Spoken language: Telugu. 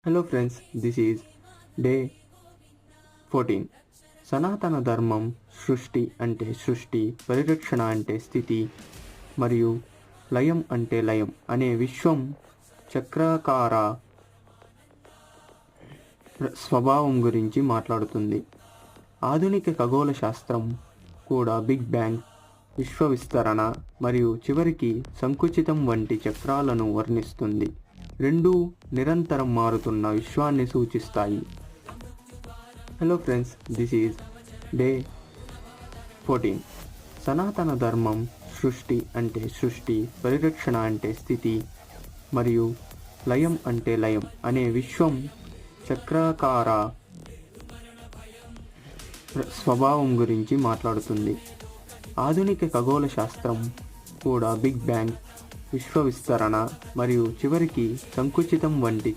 Hello friends, this is day 14. సనాతన ధర్మం సృష్టి అంటే సృష్టి, పరిరక్షణ అంటే స్థితి, మరియు లయం అంటే లయం అనే విశ్వం చక్రాకార స్వభావం గురించి మాట్లాడుతుంది. ఆధునిక ఖగోళ శాస్త్రం కూడా బిగ్ బ్యాంగ్, విశ్వ విస్తరణ మరియు చివరికి సంకుచితం వంటి చక్రాలను వర్ణిస్తుంది. రెండూ నిరంతరం మారుతున్న విశ్వాన్ని సూచిస్తాయి. Hello friends, this is day 14. సనాతన ధర్మం సృష్టి అంటే సృష్టి, పరిరక్షణ అంటే స్థితి, మరియు లయం అంటే లయం అనే విశ్వం చక్రాకార స్వభావం గురించి మాట్లాడుతుంది. ఆధునిక ఖగోళ శాస్త్రం కూడా బిగ్ బ్యాంగ్, విశ్వ విస్తరణ మరియు చివరికి సంకుచితం వంటి